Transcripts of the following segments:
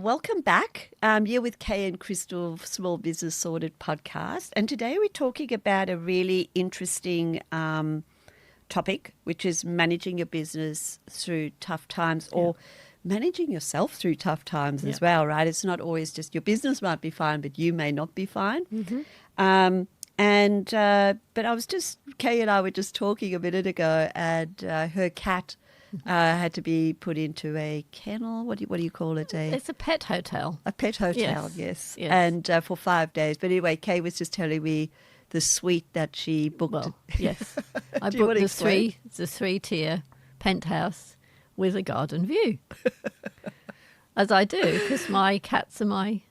Welcome back. You're with Kay and Crystal, Small Business Sorted podcast. And today we're talking about a really interesting topic, which is managing your business through tough times or managing yourself through tough times as well, right? It's not always just your business might be fine, but you may not be fine. But I was just, Kay and I were just talking a minute ago, and her cat had to be put into a kennel. What do you call it? It's a pet hotel. A pet hotel, yes. Yes. And for 5 days. But anyway, Kay was just telling me the suite that she booked. Well, yes. I Do you booked wanna explain? the three-tier penthouse with a garden view. As I do, because my cats are my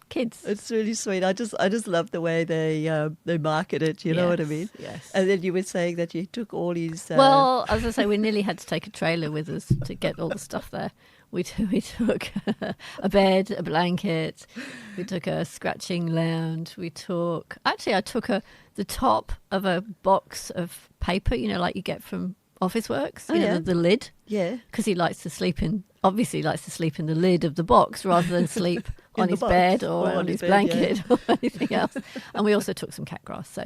kids. It's really sweet. I just love the way they market it. You know what I mean? Yes. And then you were saying that you took all his. Well, as I say, we nearly had to take a trailer with us to get all the stuff there. We took a bed, a blanket. We took a scratching lounge. I took the top of a box of paper, like you get from Officeworks, the lid. Yeah. Because he likes to sleep in the lid of the box rather than sleep on his bed or on his blanket or anything else. And we also took some cat grass. So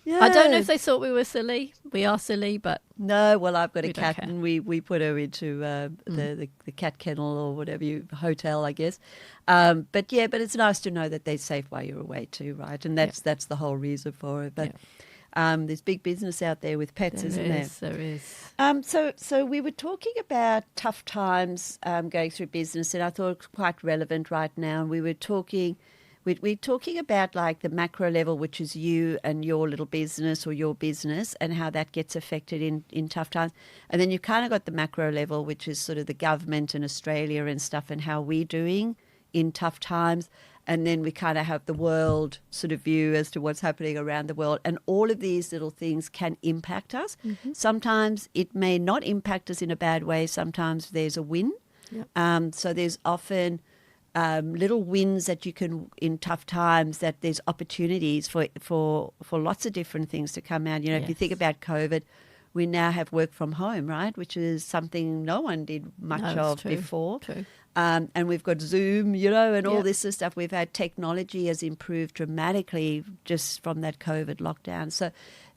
I don't know if they thought we were silly. We are silly, but no. Well, I've got a cat, care. and we put her into the cat kennel or whatever hotel, I guess. But it's nice to know that they're safe while you're away too, right? And that's the whole reason for it. But there's big business out there with pets, isn't there? There is. So we were talking about tough times going through business, and I thought it was quite relevant right now. And we're talking about like the macro level, which is you and your little business or your business, and how that gets affected in tough times. And then you kind of got the macro level, which is sort of the government and Australia and stuff, and how we're doing in tough times. And then we kind of have the world sort of view as to what's happening around the world. And all of these little things can impact us. Mm-hmm. Sometimes it may not impact us in a bad way. Sometimes there's a win. Yep. So there's often little wins that you can, in tough times, that there's opportunities for lots of different things to come out. If you think about COVID, we now have work from home, right? Which is something no one did much of before. True. And we've got Zoom, and all this sort of stuff. We've had technology has improved dramatically just from that COVID lockdown. So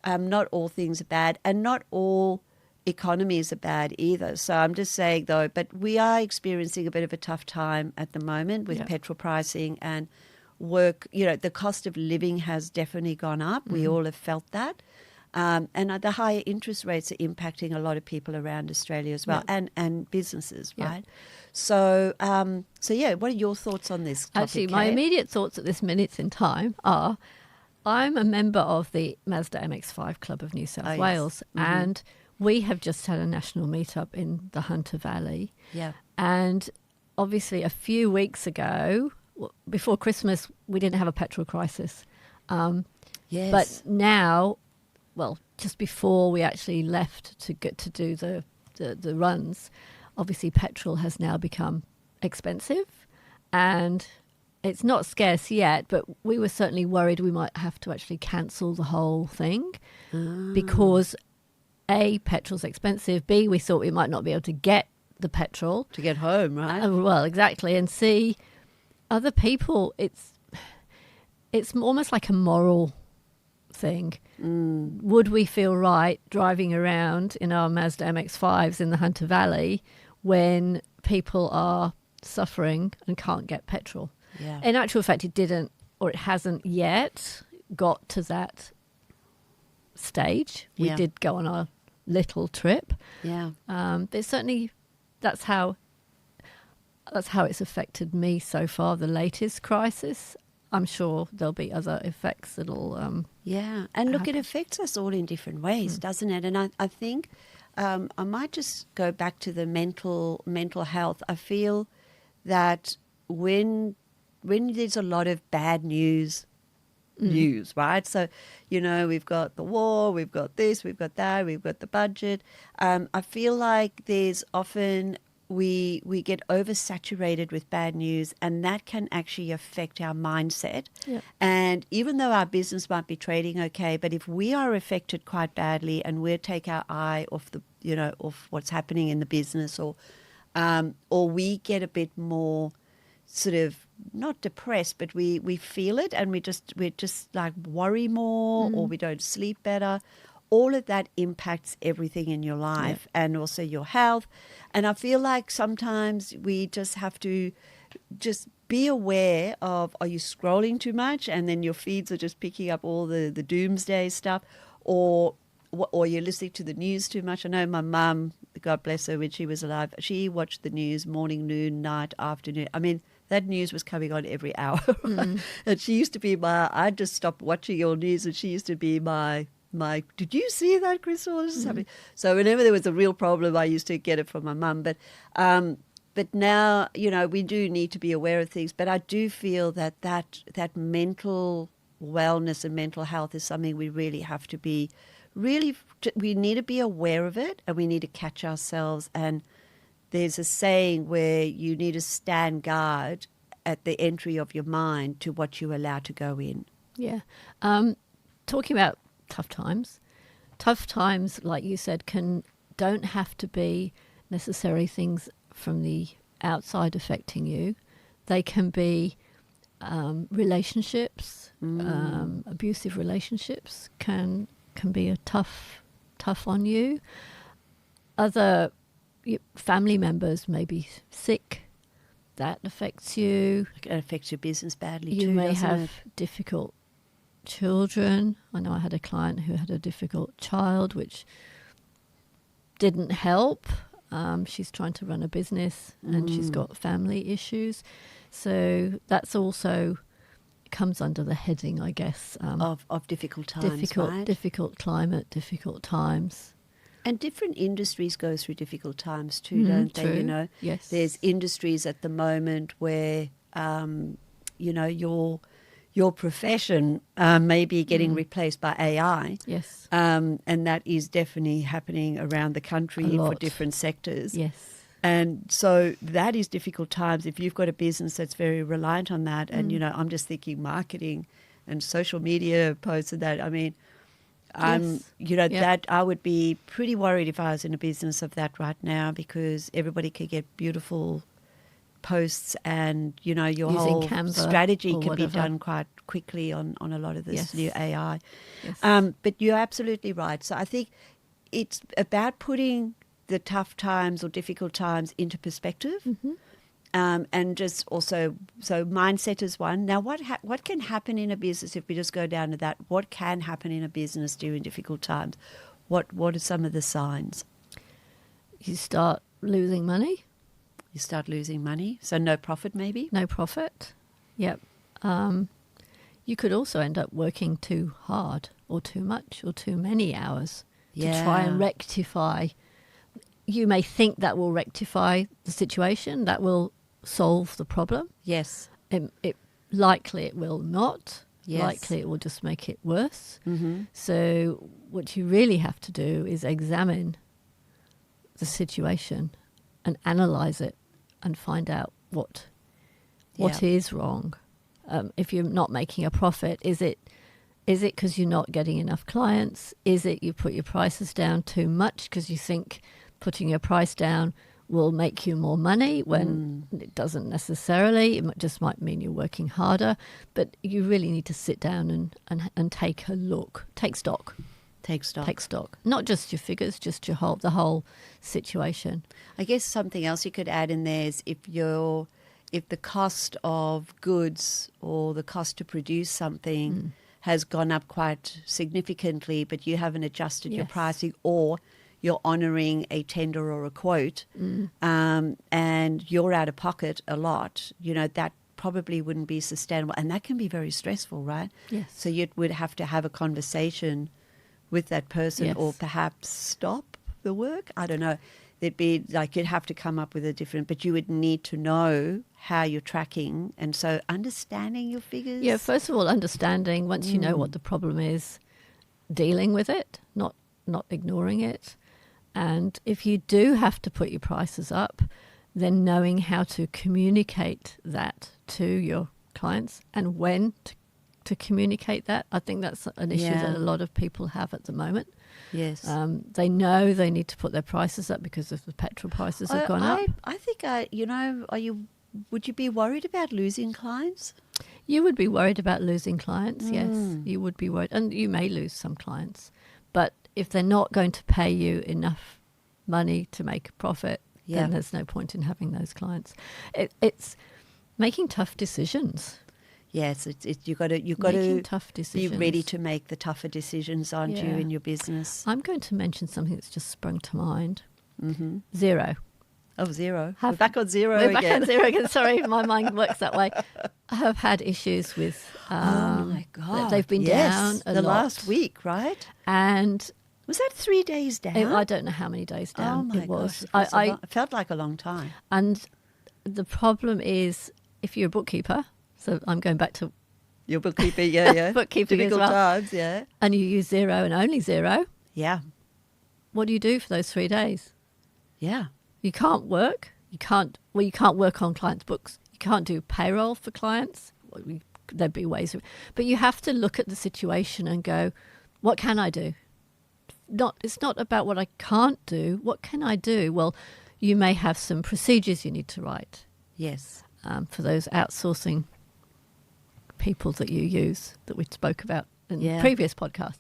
not all things are bad, and not all economies are bad either. So I'm just saying, though, but we are experiencing a bit of a tough time at the moment with petrol pricing and work. The cost of living has definitely gone up. Mm-hmm. We all have felt that. And the higher interest rates are impacting a lot of people around Australia as well, and businesses, right? So, what are your thoughts on this topic? Actually, my immediate thoughts at this minute in time are, I'm a member of the Mazda MX-5 Club of New South Wales, and we have just had a national meetup in the Hunter Valley. Yeah. And obviously a few weeks ago, before Christmas, we didn't have a petrol crisis. Yes. But now, just before we actually left to get to do the runs, obviously petrol has now become expensive, and it's not scarce yet, but we were certainly worried we might have to actually cancel the whole thing because A, petrol's expensive, B, we thought we might not be able to get the petrol. To get home, right? Well, exactly. And C, other people, it's almost like a moral thing. Would we feel right driving around in our Mazda MX-5s in the Hunter Valley when people are suffering and can't get petrol? Yeah. In actual fact, it didn't, or it hasn't yet got to that stage. We did go on our little trip. Yeah. But certainly that's how it's affected me so far, the latest crisis. I'm sure there'll be other effects that'll and look, it affects us all in different ways, doesn't it? And I think I might just go back to the mental health. I feel that when there's a lot of bad news, right? So, we've got the war, we've got this, we've got that, we've got the budget. I feel like there's often we get oversaturated with bad news, and that can actually affect our mindset. Yep. And even though our business might be trading okay, but if we are affected quite badly and we take our eye off off what's happening in the business, or we get a bit more sort of not depressed, but we feel it, and we just like worry more, or we don't sleep better. All of that impacts everything in your life and also your health. And I feel like sometimes we just have to just be aware of, are you scrolling too much and then your feeds are just picking up all the doomsday stuff, or you're listening to the news too much. I know my mum, God bless her, when she was alive, she watched the news morning, noon, night, afternoon. I mean, that news was coming on every hour. Right? And she used to be I just stopped watching your news, and she used to be my, did you see that, Crystal? This is happening. So whenever there was a real problem, I used to get it from my mum. But now, we do need to be aware of things. But I do feel that mental wellness and mental health is something we really have to be, we need to be aware of it, and we need to catch ourselves. And there's a saying where you need to stand guard at the entry of your mind to what you allow to go in. Yeah. Talking about tough times, like you said, don't have to be necessarily things from the outside affecting you. They can be relationships, abusive relationships can be a tough on you. Other family members may be sick. That affects you. It affects your business badly too. You may have it? difficult children. I know I had a client who had a difficult child, which didn't help. She's trying to run a business and she's got family issues. So that's also comes under the heading, I guess, of difficult times, right? Difficult climate, difficult times. And different industries go through difficult times too, don't they? True. Yes. There's industries at the moment where, your profession may be getting replaced by AI. Yes. And that is definitely happening around the country for different sectors. Yes. And so that is difficult times if you've got a business that's very reliant on that. And, I'm just thinking marketing and social media posts and that. I mean, that I would be pretty worried if I was in a business of that right now, because everybody could get beautiful posts, and your using whole Canva strategy can whatever. be done quite quickly on a lot of this new AI. Yes. But you're absolutely right. So I think it's about putting the tough times or difficult times into perspective. And just also, so mindset is one. Now, what can happen in a business if we just go down to that? What can happen in a business during difficult times? What are some of the signs? You start losing money. You start losing money, so no profit maybe? No profit. Yep. You could also end up working too hard or too much or too many hours to try and rectify. You may think that will rectify the situation, that will solve the problem. Yes. Likely it will not. Yes. Likely it will just make it worse. So what you really have to do is examine the situation and analyze it and find out what is wrong. If you're not making a profit, is it because you're not getting enough clients? Is it you put your prices down too much because you think putting your price down will make you more money, when it doesn't necessarily? It just might mean you're working harder. But you really need to sit down and take a look, take stock. Take stock. Not just your figures, just the whole situation. I guess something else you could add in there is if the cost of goods or the cost to produce something has gone up quite significantly, but you haven't adjusted your pricing, or you're honouring a tender or a quote, and you're out of pocket a lot, that probably wouldn't be sustainable. And that can be very stressful, right? Yes. So you would have to have a conversation with that person, or perhaps stop the work. I don't know. There'd be you'd have to come up with a different, but you would need to know how you're tracking. And so understanding your figures. Yeah, first of all, understanding, once you know what the problem is, dealing with it, not ignoring it. And if you do have to put your prices up, then knowing how to communicate that to your clients and when to communicate that. I think that's an issue that a lot of people have at the moment. Yes. They know they need to put their prices up because of the petrol prices have gone up. I think, would you be worried about losing clients? You would be worried about losing clients, yes. You would be worried. And you may lose some clients. But if they're not going to pay you enough money to make a profit, then there's no point in having those clients. It's making tough decisions. Yes, you've got to tough be decisions. ready to make the tougher decisions, aren't you, in your business? I'm going to mention something that's just sprung to mind. Mm-hmm. Xero. Oh, Xero. We're back on Xero We're again. back on Xero again. Sorry, my mind works that way. I have had issues with... oh, my God. They've been down a the lot. last week, right? And... was that 3 days down? I don't know how many days down oh my it was. Gosh, it felt like a long time. And the problem is, if you're a bookkeeper, so I'm going back to Your bookkeeper, yeah. bookkeeping Difficult as well, times, yeah. and you use Xero and only Xero, Yeah, what do you do for those 3 days? yeah. You can't work. You can't work on clients' books. You can't do payroll for clients. There'd be ways, but you have to look at the situation and go, what can I do? It's not about what I can't do. What can I do? Well, you may have some procedures you need to write. Yes. For those outsourcing people that you use that we spoke about in the previous podcast.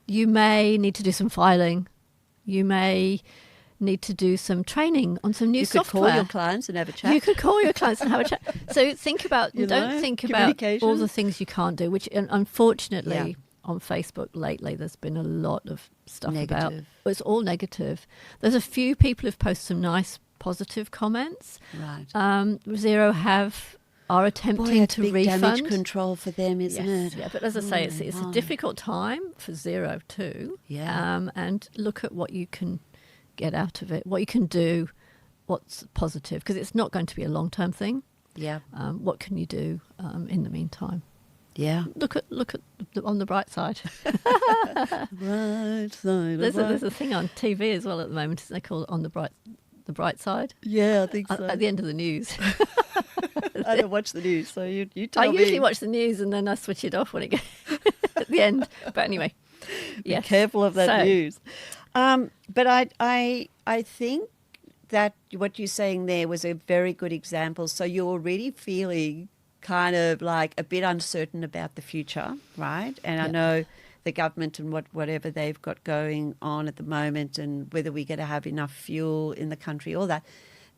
You may need to do some filing. You may need to do some training on some new software. You could call your clients and have a chat. You could call your clients and have a chat. So think about, don't think about all the things you can't do, which unfortunately on Facebook lately there's been a lot of stuff about. Well, it's all negative. There's a few people who've posted some nice positive comments. Right. Xero are attempting to big refund. Damage control for them, isn't it? Yeah, but as I say, it's a difficult time for Xero too. Yeah. And look at what you can get out of it, what you can do, what's positive, because it's not going to be a long-term thing. Yeah. What can you do in the meantime? Yeah. Look at on the bright side. Right side. There's a thing on TV as well at the moment. Isn't they call it on the bright side? Yeah, I think so. At the end of the news. I don't watch the news, so you tell me. I usually watch the news and then I switch it off when it gets at the end. But anyway, yes. Be careful of that news. But I think that what you're saying there was a very good example. So you're already feeling kind of like a bit uncertain about the future, right? And I know the government and whatever they've got going on at the moment and whether we're going to have enough fuel in the country, all that.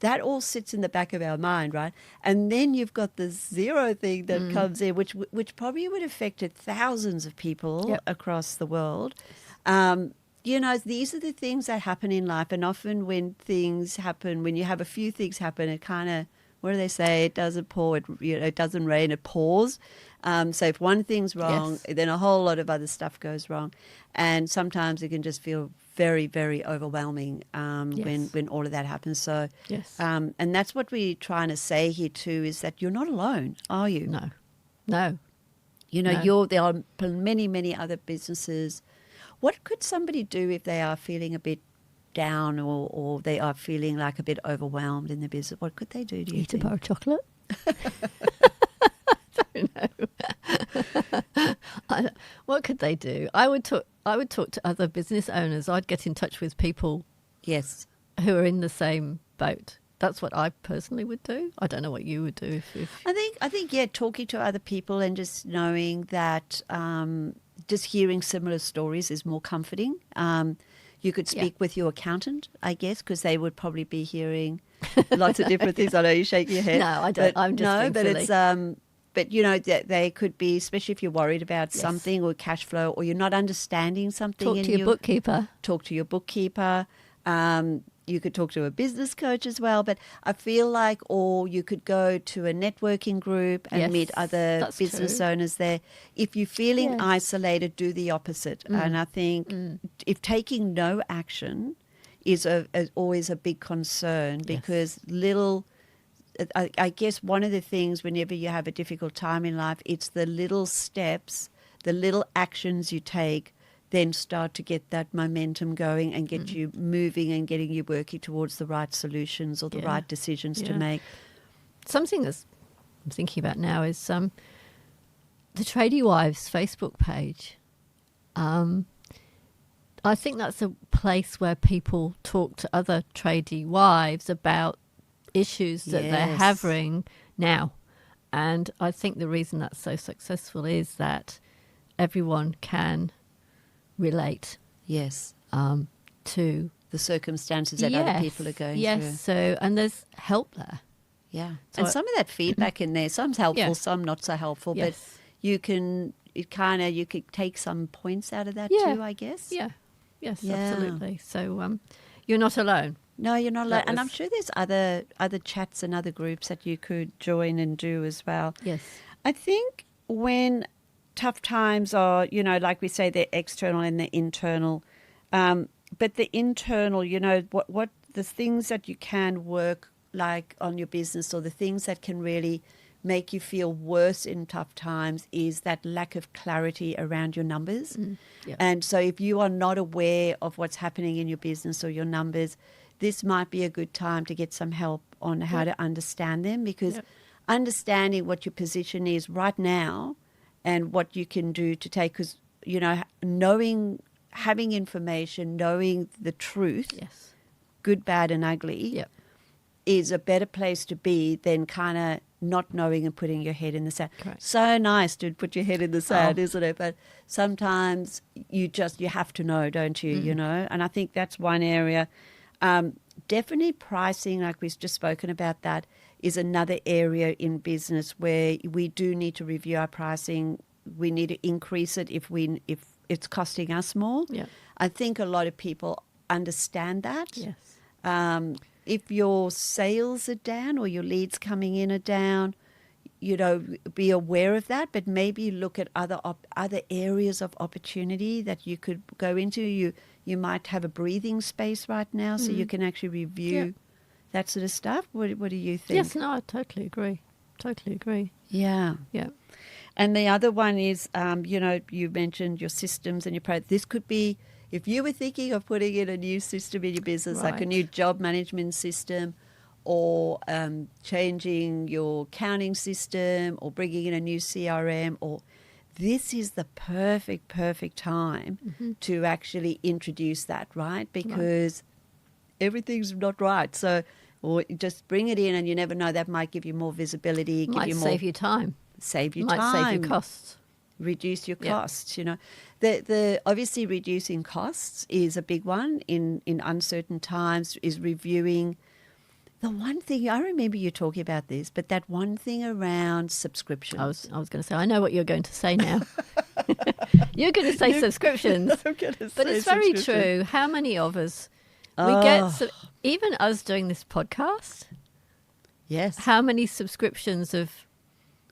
That all sits in the back of our mind, right? And then you've got the Xero thing that comes in, which probably would have affected thousands of people across the world. These are the things that happen in life. And often when things happen, when you have a few things happen, it kind of, what do they say? It doesn't pour, it doesn't rain, it pours. So if one thing's wrong, then a whole lot of other stuff goes wrong. And sometimes it can just feel very, very overwhelming when all of that happens. So, and that's what we're trying to say here too, is that you're not alone, are you? No. There are many, many other businesses. What could somebody do if they are feeling a bit down or they are feeling like a bit overwhelmed in the business? What could they do, do you think? Eat a bar of chocolate? I don't know. What could they do? I would talk to other business owners. I'd get in touch with people who are in the same boat. That's what I personally would do. I don't know what you would do if I think talking to other people and just knowing that just hearing similar stories is more comforting. You could speak with your accountant, I guess, because they would probably be hearing lots of different things. I know you shake your head. No, I don't. I'm just being silly. But they could be, especially if you're worried about something or cash flow or you're not understanding something. Talk to your bookkeeper. Talk to your bookkeeper. You could talk to a business coach as well, but I feel like, or you could go to a networking group and meet other business owners there. If you're feeling isolated, do the opposite. And I think if taking no action is always a big concern because I guess one of the things whenever you have a difficult time in life, it's the little steps, the little actions you take then start to get that momentum going and get you moving and getting you working towards the right solutions or the right decisions to make. Something that I'm thinking about now is the Tradie Wives Facebook page. I think that's a place where people talk to other tradie wives about issues that they're Yes. having now. And I think the reason that's so successful is that everyone can relate Yes. to The circumstances that other people are going through. So, and there's help there. Yeah. So And some of that feedback in there, some's helpful, Yeah. some not so helpful, but Yes. you could take some points out of that Yeah. too, I guess. Yeah. Yes, Yeah. absolutely. So you're not alone. No, you're not allowed. That And I'm was- sure there's other chats and other groups that you could join and do as well. Yes. I think when tough times are, like we say, they're external and they're internal. But the internal, what the things that you can work like on your business, or the things that can really make you feel worse in tough times, is that lack of clarity around your numbers. Yeah. And so if you are not aware of what's happening in your business or your numbers, this might be a good time to get some help on how to understand them, because Yep. understanding what your position is right now and what you can do to take, because, having information, knowing the truth, Yes. good, bad and ugly, Yep. is a better place to be than kind of not knowing and putting your head in the sand. Correct. So nice to put your head in the sand, Oh. isn't it? But sometimes you have to know, don't you? And I think that's one area. Definitely pricing, like we've just spoken about, that is another area in business where we do need to review our pricing. We need to increase it if it's costing us more. Yeah. I think a lot of people understand that. Yes. If your sales are down or your leads coming in are down, be aware of that, but maybe look at other areas of opportunity that you could go into. You might have a breathing space right now, so you can actually review that sort of stuff. What do you think? Yes, no, I totally agree. Totally agree. Yeah. Yeah. And the other one is, you mentioned your systems and your this could be, if you were thinking of putting in a new system in your business, like a Right. new job management system, or changing your accounting system, or bringing in a new CRM, or this is the perfect time to actually introduce that, right? Because everything's not right. So, or just bring it in, and you never know, that might give you more visibility, give Might you more, save you time. save you Might time, save you costs. reduce your Yeah. costs. The obviously reducing costs is a big one in uncertain times. Is reviewing the one thing. I remember you talking about this, but that one thing around subscriptions. I was going to say, I know what you're going to say now. You're going to say subscriptions. I'm gonna But say it's very subscription. true. How many of us, Oh. even us doing this podcast, Yes. how many subscriptions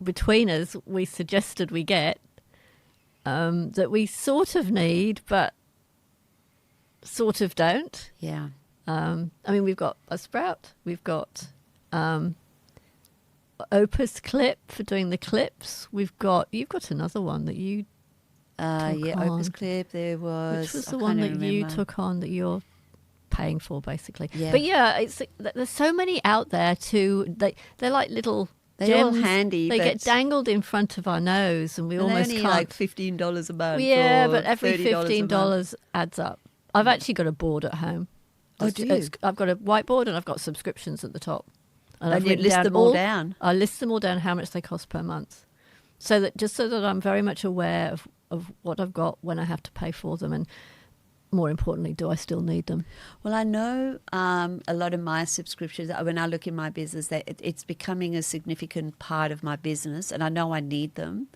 between us we suggested we get that we sort of need, but sort of don't. Yeah. I mean, we've got a Sprout. We've got Opus Clip for doing the clips. You've got another one that you, Yeah. on. Opus Clip. There was. which was I the can't one that even you remember. took on that you're paying for, basically. Yeah. But yeah, there's so many out there too. They're like little They're all gems. handy. They but get dangled in front of our nose, and we and they're almost only can't. like $15 a month. Yeah, or but every $30 a month. $15 adds up. I've actually got a board at home. Oh, do you? I've got a whiteboard and I've got subscriptions at the top. And I've you written list down them all down. I list them all down, how much they cost per month, so that I'm very much aware of what I've got when I have to pay for them, and more importantly, do I still need them? Well, I know a lot of my subscriptions, when I look in my business, that it's becoming a significant part of my business, and I know I need them,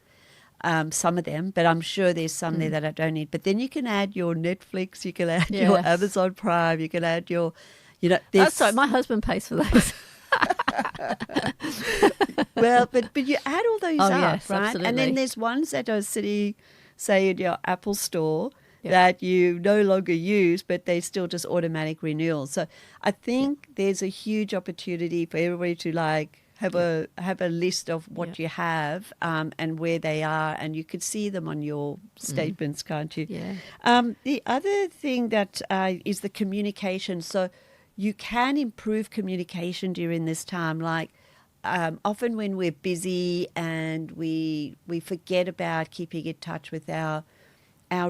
some of them, but I'm sure there's some there that I don't need. But then you can add your Netflix, you can add your Yes. Amazon Prime, you can add your, That's right. My husband pays for those. well, but you add all those Oh, up, yes, right? absolutely. And then there's ones that are sitting, say, in your Apple Store Yeah. that you no longer use, but they still just automatic renewals. So I think there's a huge opportunity for everybody to have a list of what you have and where they are, and you could see them on your statements, can't you? Yeah. The other thing that is the communication. So you can improve communication during this time. Like often when we're busy and we forget about keeping in touch with our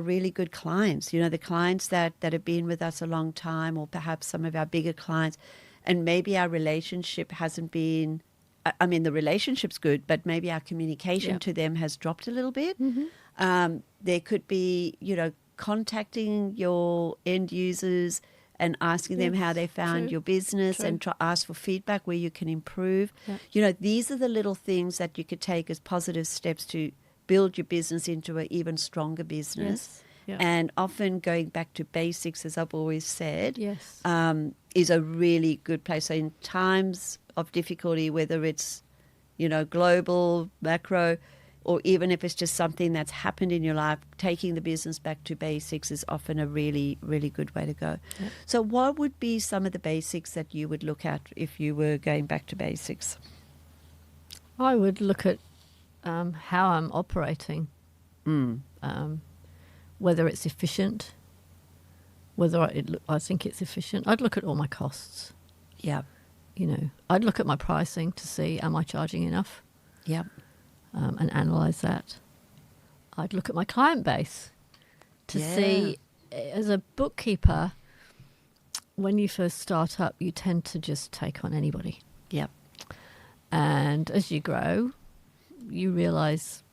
really good clients, the clients that have been with us a long time, or perhaps some of our bigger clients. and maybe our relationship hasn't been, I mean, the relationship's good, but maybe our communication Yep. to them has dropped a little bit. There could be, contacting your end users and asking them how Yes, they found true, your business true. and ask for feedback where you can improve. Yeah. These are the little things that you could take as positive steps to build your business into an even stronger business. Yes. Yeah. And often going back to basics, as I've always said, Yes. is a really good place. So in times of difficulty, whether it's, global, macro, or even if it's just something that's happened in your life, taking the business back to basics is often a really, really good way to go. Yep. So what would be some of the basics that you would look at if you were going back to basics? I would look at how I'm operating, whether it's efficient, whether I think it's efficient. I'd look at all my costs. Yeah. I'd look at my pricing to see, am I charging enough? Yeah. And analyze that. I'd look at my client base to see, as a bookkeeper, when you first start up, you tend to just take on anybody. Yeah. And as you grow, you realize,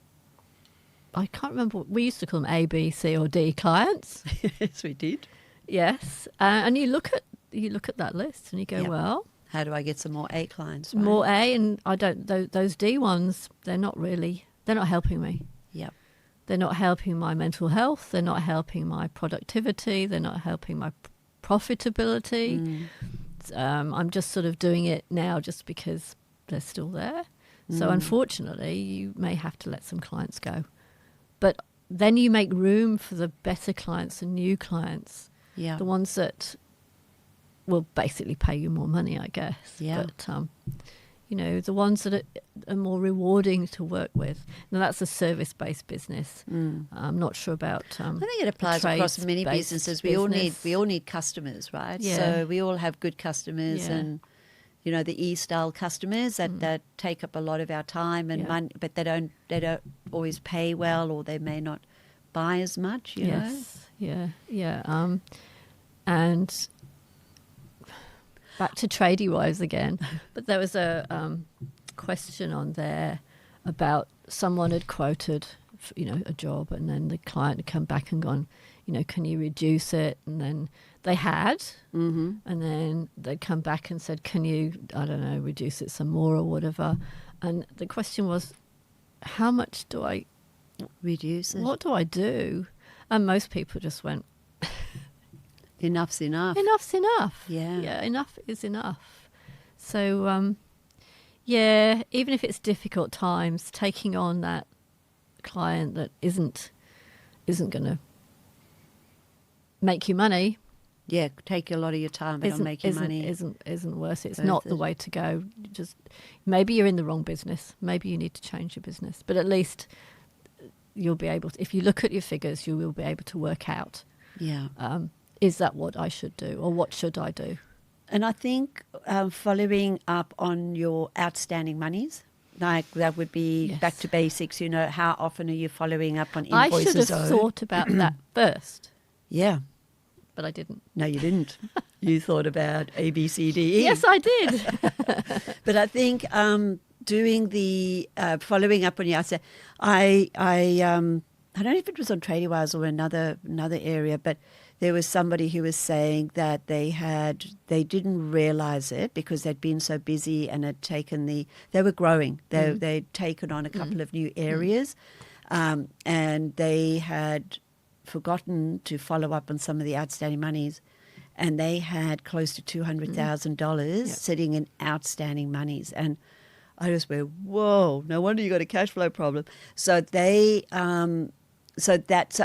I can't remember, we used to call them A, B, C, or D clients. Yes, we did. Yes. And you look at that list and you go, Yep. well, How do I get some more A clients? Right? more A, and I don't, those D ones, they're not helping me. Yep. They're not helping my mental health. They're not helping my productivity. They're not helping my profitability. I'm just sort of doing it now just because they're still there. So unfortunately, you may have to let some clients go. But then you make room for the better clients and new clients, Yeah. the ones that will basically pay you more money, I guess. Yeah. But, the ones that are more rewarding to work with. Now, that's a service-based business. I'm not sure about I think it applies across many trades-based businesses. business. We all need customers, right? Yeah. So we all have good customers, Yeah. and the E-style customers that take up a lot of our time and Yeah. money, but they don't always pay well, or they may not buy as much. You know. Yes. Yeah. Yeah. And back to tradie wives again, but there was a question on there about someone had quoted, a job, and then the client had come back and gone, can you reduce it? And then they had, and then they'd come back and said, can you, I don't know, reduce it some more or whatever? And the question was, how much do I Reduce it. What do I do? And most people just went, Enough's enough. enough's enough. Yeah. Yeah, enough is enough. So, even if it's difficult times, taking on that client that isn't going to make you money Yeah, take a lot of your time, but it'll make you money. isn't worth it. It's Worth not it. the way to go. Just maybe you're in the wrong business. Maybe you need to change your business. But at least you'll be able to, if you look at your figures, you will be able to work out, Yeah. is that what I should do, or what should I do? And I think following up on your outstanding monies, like that would be Yes. back to basics. How often are you following up on I invoices? should have thought about that first, Yeah. but I didn't. No, you didn't. You thought about A, B, C, D, E. Yes, I did. But I think doing the following up on your outstanding, I don't know if it was on TradingWise or another area, but there was somebody who was saying that they didn't realize it because they'd been so busy and had taken they were growing. They'd taken on a couple of new areas, and they had forgotten to follow up on some of the outstanding monies, and they had close to $200,000 sitting in outstanding monies. And I just went, whoa, no wonder you got a cash flow problem. So so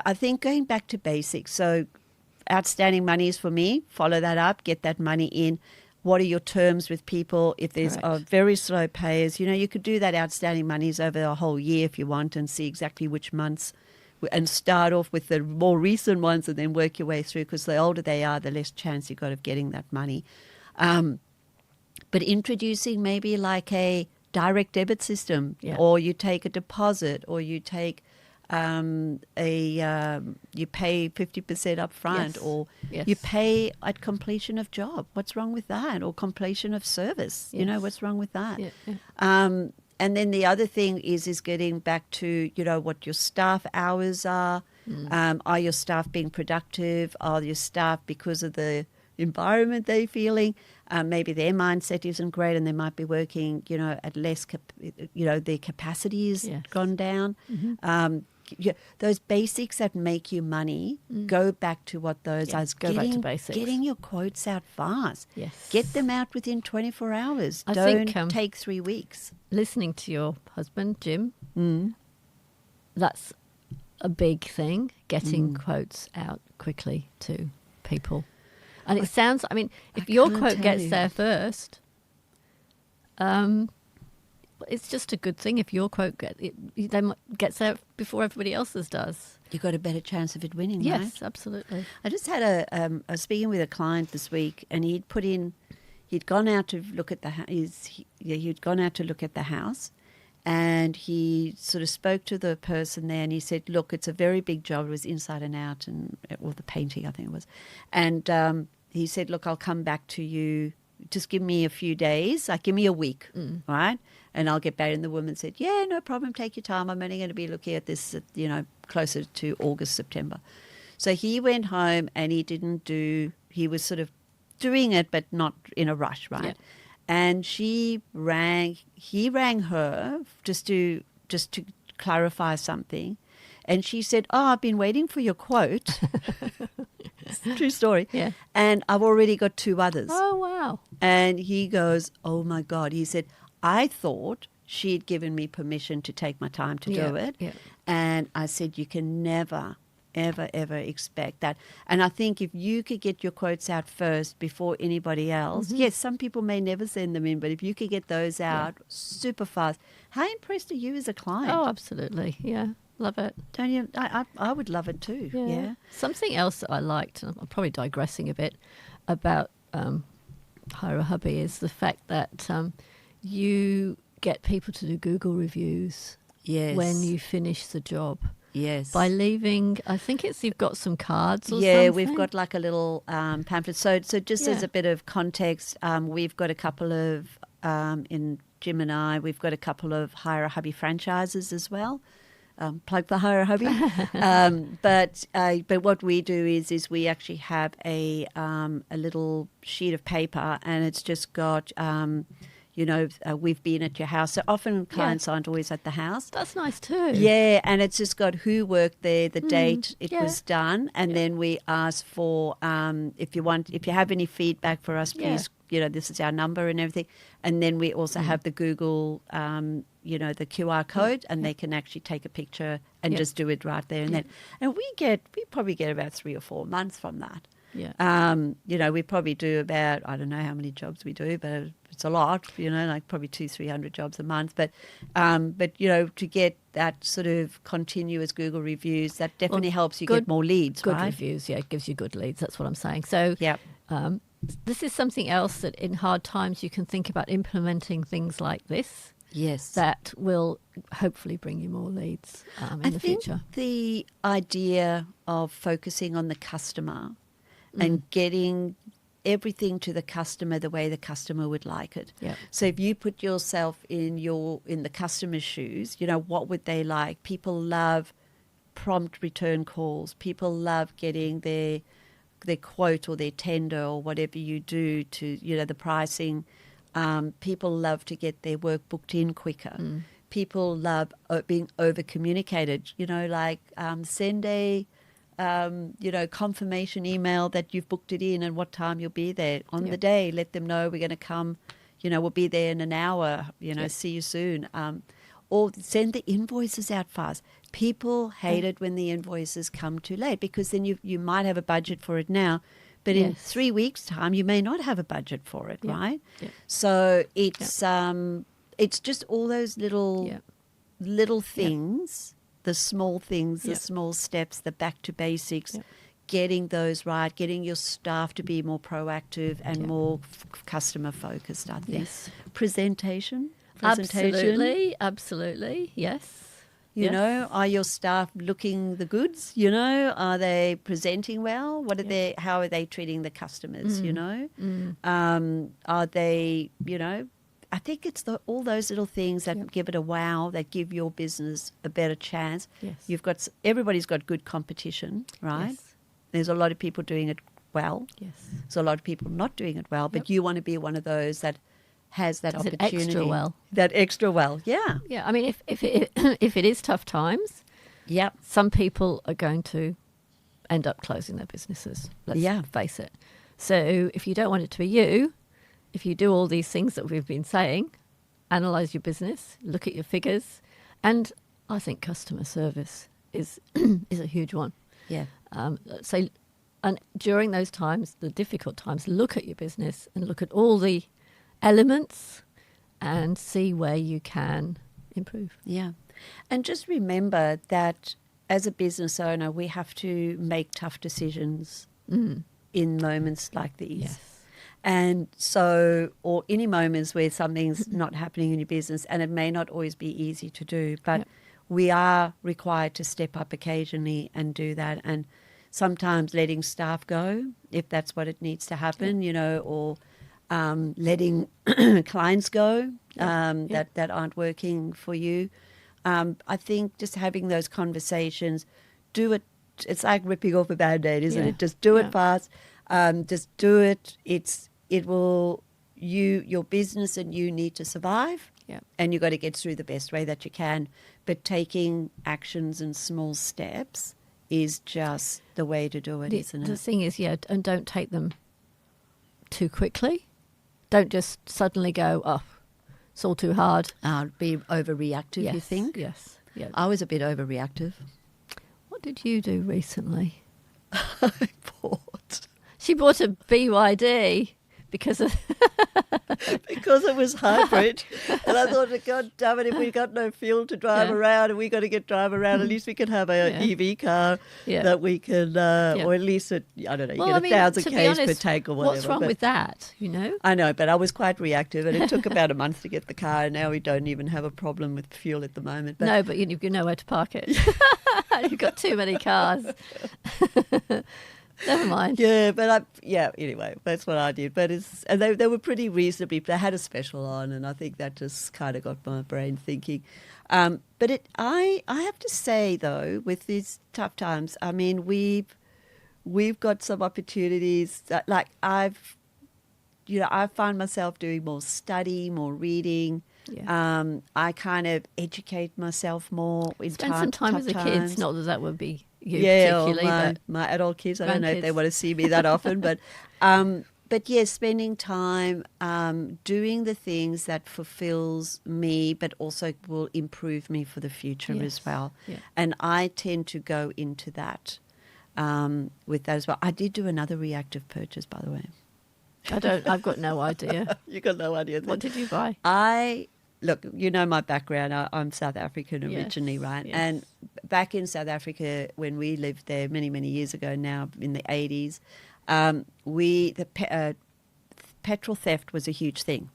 I think going back to basics. So outstanding monies for me, follow that up, get that money in. What are your terms with people? If there's very slow payers, you could do that outstanding monies over a whole year if you want, and see exactly which months, and start off with the more recent ones and then work your way through, because the older they are, the less chance you've got of getting that money. But introducing maybe like a direct debit system, Yeah. or you take a deposit, or you take you pay 50% up front, Yes. or Yes. you pay at completion of job. What's wrong with that? Or completion of service. You know, Yes. what's wrong with that? Yeah, yeah. And then the other thing is getting back to, what your staff hours are. Are your staff being productive? Are your staff, because of the environment they're feeling, maybe their mindset isn't great and they might be working, at less, their capacity is Yes. gone down. Those basics that make you money, go back to what those Yeah, are. go back to basics. Getting your quotes out fast. Yes. Get them out within 24 hours. I Don't think, take 3 weeks. Listening to your husband, Jim, that's a big thing, getting quotes out quickly to people. And it sounds, if your can't quote tell gets you. there first, it's just a good thing if your quote gets there before everybody else's does. You've got a better chance of it winning, right? Yes, absolutely. I just had I was speaking with a client this week, and he'd gone out to look at he'd gone out to look at the house, and he sort of spoke to the person there, and he said, "Look, it's a very big job. It was inside and out, or the painting, I think it was." And he said, "Look, I'll come back to you. Just give me a few days. Like, give me a week, right? And I'll get back." And the woman said, "Yeah, no problem. Take your time. I'm only going to be looking at this, closer to August, September." So he went home, and he was sort of doing it, but not in a rush, right? Yeah. And he rang her just to clarify something. And she said, "Oh, I've been waiting for your quote." True story. Yeah. And I've already got 2 others. Oh, wow. And he goes, "Oh my God." He said, "I thought she'd given me permission to take my time to do it." Yeah. And I said, "You can never, ever, ever expect that." And I think if you could get your quotes out first before anybody else, yes, some people may never send them in, but if you could get those out super fast, how impressed are you as a client? Oh, absolutely. Yeah. Love it. Don't you? I would love it too. Yeah. Something else that I liked, and I'm probably digressing a bit, about Hire a Hubby is the fact that you get people to do Google reviews Yes. when you finish the job. Yes. By leaving, I think you've got some cards or Yeah, something. we've got like a little pamphlet. So just as Yeah. a bit of context, we've got a couple of, in Jim and I, we've got a couple of Hire a Hubby franchises as well. Plug for Hire a Hubby. But what we do is we actually have a little sheet of paper, and it's just got, we've been at your house. So often clients aren't always at the house. That's nice too. Yeah, and it's just got who worked there, the date it yeah. was done, and then we ask for if you have any feedback for us, please. This is our number and everything, and then we also have the Google, the QR code, and they can actually take a picture and just do it right there and then. And we probably get about 3 or 4 months from that. Yeah. We probably do about, I don't know how many jobs we do, but it's a lot, like probably 200-300 jobs a month. But to get that sort of continuous Google reviews, that definitely helps you get more leads, Good right? reviews, yeah, it gives you good leads. That's what I'm saying. So this is something else that in hard times you can think about implementing things like this. Yes. That will hopefully bring you more leads in the future. The idea of focusing on the customer and getting everything to the customer the way the customer would like it. Yeah. So if you put yourself in the customer's shoes, what would they like? People love prompt return calls. People love getting their quote or their tender or whatever you do to, the pricing. People love to get their work booked in quicker. People love being over communicated, send a confirmation email that you've booked it in and what time you'll be there on the day. Let them know we're going to come, we'll be there in an hour, see you soon. Or send the invoices out fast. People hate it when the invoices come too late, because then you might have a budget for it now, but in 3 weeks' time you may not have a budget for it, right? Yeah. So it's just all those little things. The small things, the small steps, the back to basics, getting those right, getting your staff to be more proactive and more customer focused, I think. Yes. Presentation. Absolutely, yes. You Yes. know, are your staff looking the goods? You know, are they presenting well? What are they? How are they treating the customers? You know, are they? You know, I think it's all those little things that give it a wow, that give your business a better chance. Yes. Everybody's got good competition, right? Yes. There's a lot of people doing it well. Yes. So a lot of people not doing it well, but you want to be one of those that has that Does it opportunity. extra well. That extra well, yeah. Yeah. I mean, if it is tough times, Yep. some people are going to end up closing their businesses. Let's face it. So if you don't want it to be you, if you do all these things that we've been saying, analyze your business, look at your figures, and I think customer service is a huge one. Yeah. So, and during those times, the difficult times, look at your business and look at all the elements and see where you can improve. Yeah. And just remember that as a business owner, we have to make tough decisions in moments like these. Yes. And so, or any moments where something's not happening in your business, and it may not always be easy to do, but we are required to step up occasionally and do that. And sometimes letting staff go, if that's what it needs to happen, you know, or letting clients go that aren't working for you. I think just having those conversations, do it. It's like ripping off a Band-Aid, isn't it? Just do it fast. Just do it. Your business and you need to survive. Yeah. And you've got to get through the best way that you can. But taking actions and small steps is just the way to do it, isn't The it? thing is, and don't take them too quickly. Don't just suddenly go, oh, it's all too hard. Be overreactive, you think? Yes. Yeah. I was a bit overreactive. What did you do recently? I bought. She bought a BYD because of Because it was hybrid. And I thought, God damn it, if we've got no fuel to drive around and we've got to drive around, at least we can have an EV car that we can, or at least, you get 1,000 Ks per tank or whatever. What's wrong with that, you know? I know, but I was quite reactive and it took about a month to get the car, and now we don't even have a problem with fuel at the moment. But No, but you know where to park it. You've got too many cars. Never mind. Yeah, but anyway, that's what I did. But they were pretty reasonably. They had a special on, and I think that just kind of got my brain thinking. But I have to say though, with these tough times, I mean, we've got some opportunities. Like I find myself doing more study, more reading. Yeah. I kind of educate myself more. Spend some time with the kids. Not that would be you or particularly, my adult kids. I don't know if they grandkids. want to see me that often, but yes, spending time doing the things that fulfills me, but also will improve me for the future as well. Yeah. And I tend to go into that with that as well. I did do another reactive purchase, by the way. I've got no idea. You got no idea. What did you buy? Look, you know my background. I'm South African originally, right? Yes. And back in South Africa, when we lived there many, many years ago now, in the 80s, petrol theft was a huge thing.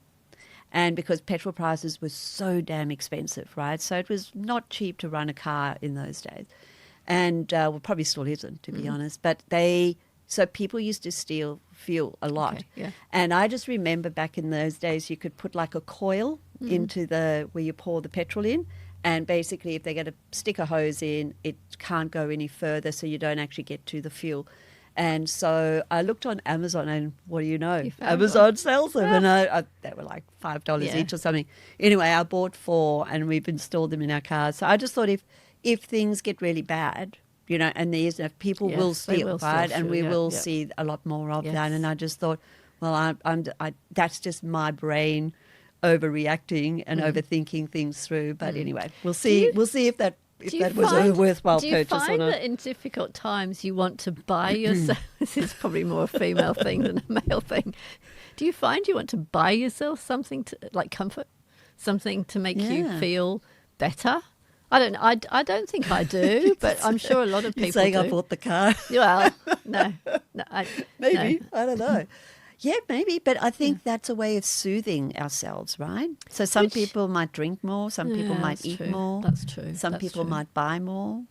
And because petrol prices were so damn expensive, right? So it was not cheap to run a car in those days. And probably still isn't, to be honest. But so people used to steal fuel a lot. Okay, yeah. And I just remember back in those days, you could put like a coil into where you pour the petrol in. And basically, if they get a stick a hose in, it can't go any further, so you don't actually get to the fuel. And so I looked on Amazon, and what do you know? Amazon sells them, and they were like $5 each or something. Anyway, I bought 4, and we've installed them in our cars. So I just thought if things get really bad, you know, and there's people will steal, right? And we will see a lot more of that. And I just thought, well, that's just my brain overreacting and overthinking things through. But anyway, we'll see if that was a worthwhile purchase or not. Do you find that in difficult times you want to buy yourself? This is probably more a female thing than a male thing. Do you find you want to buy yourself something like comfort, something to make you feel better? I don't think I do, but I'm sure a lot of people You're saying do. I bought the car? Well, no. Maybe. No. I don't know. Yeah, maybe, but I think that's a way of soothing ourselves, right? So some people might drink more, some people Yeah, might that's eat true. more, That's true. some That's people true. might buy more.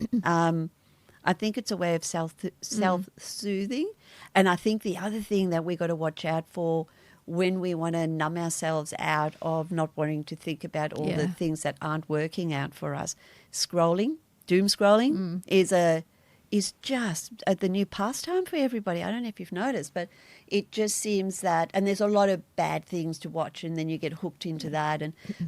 I think it's a way of self-soothing. And I think the other thing that we got to watch out for when we want to numb ourselves out of not wanting to think about all the Yeah. things that aren't working out for us, doom scrolling is just the new pastime for everybody. I don't know if you've noticed, but it just seems that, and there's a lot of bad things to watch, and then you get hooked into that.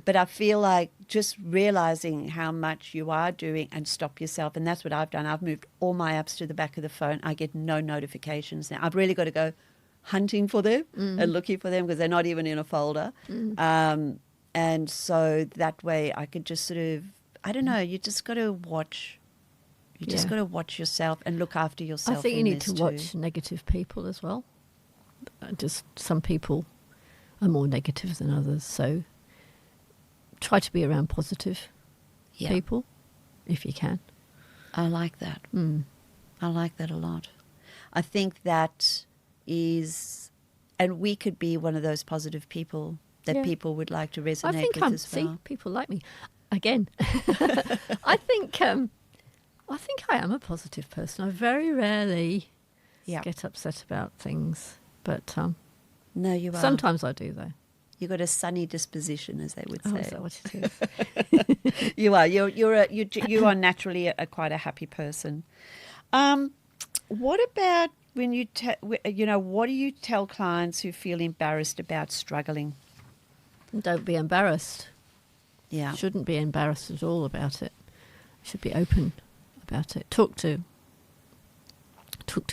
But I feel like just realizing how much you are doing and stop yourself, and that's what I've done. I've moved all my apps to the back of the phone. I get no notifications now. I've really got to go hunting for them and looking for them because they're not even in a folder. And so that way I could just sort of, I don't know, you just got to watch. You just got to watch yourself and look after yourself. I think you in need this to watch negative people as well. Just some people are more negative than others, so try to be around positive people if you can. I like that. I like that a lot. I think that is, and we could be one of those positive people that people would like to resonate with as well. See, people like me. Again, I think I am a positive person. I very rarely get upset about things, but no, you are. Sometimes I do, though. You've got a sunny disposition, as they would say. Oh, is that what it is? You are. You are naturally quite a happy person. What about when you what do you tell clients who feel embarrassed about struggling? Don't be embarrassed. Yeah, Shouldn't be embarrassed at all about it. Should be open about it. Talk to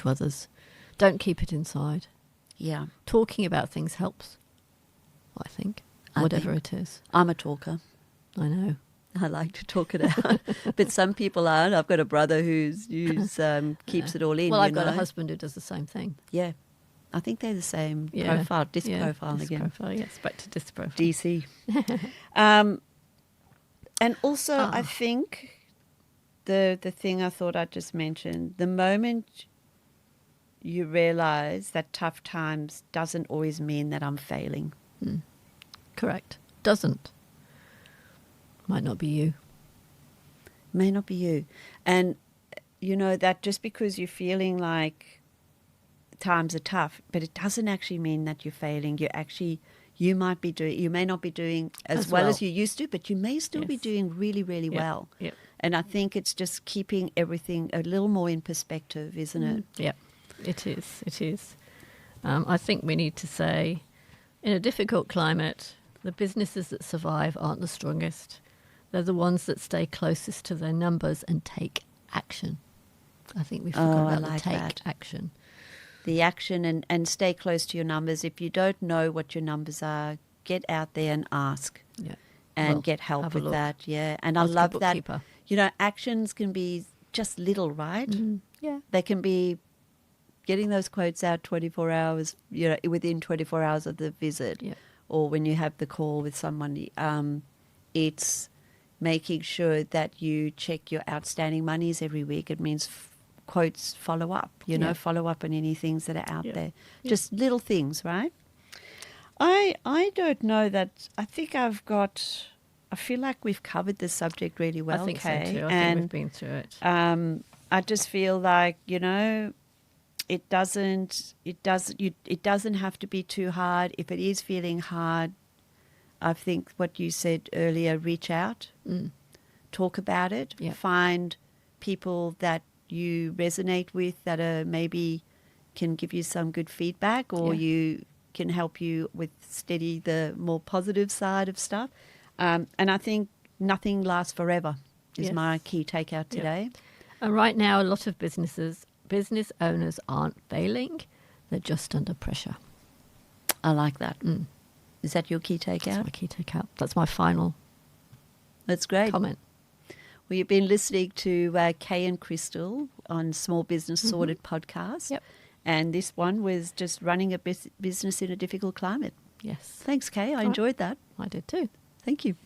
others. Don't keep it inside. Yeah, talking about things helps. I think whatever it is. I'm a talker. I know. I like to talk it out, but some people aren't. I've got a brother who's keeps it all in. Well, I've got a husband who does the same thing. Yeah, I think they're the same profile, disc profile disc again. Profile, yes, back to disc profile. DC. And also, I think the thing I thought I'd just mention, the moment you realise that tough times doesn't always mean that I'm failing. Correct. Doesn't. Might not be you. May not be you. And you know that just because you're feeling like times are tough, but it doesn't actually mean that you're failing. You may not be doing as well as you used to, but you may still be doing really, really well. Yep. And I think it's just keeping everything a little more in perspective, isn't it? Yeah, it is. It is. I think we need to say, in a difficult climate, the businesses that survive aren't the strongest. They're the ones that stay closest to their numbers and take action. I think we forgot about the take action. The action and stay close to your numbers. If you don't know what your numbers are, get out there and ask and get help with that. Yeah, and I love that. You know, actions can be just little, right? Yeah. They can be getting those quotes out 24 hours, within 24 hours of the visit or when you have the call with someone. It's making sure that you check your outstanding monies every week. It means quotes follow up, follow up on any things that are out there. Just little things, right? I don't know that. I think I feel like we've covered this subject really well. I think so too. I think we've been through it. I just feel like, it doesn't have to be too hard. If it is feeling hard, I think what you said earlier, reach out, talk about it, find people that you resonate with that are maybe can give you some good feedback or you can help you with steady the more positive side of stuff. And I think nothing lasts forever is my key takeout today. And right now, a lot of business owners aren't failing. They're just under pressure. I like that. Is that your key takeout? That's my key takeout. That's my final That's great. comment. Well, you've been listening to Kay and Crystal on Small Business Sorted podcast. Yep. And this one was just running a business in a difficult climate. Yes. Thanks, Kay. I enjoyed that. I did too. Thank you.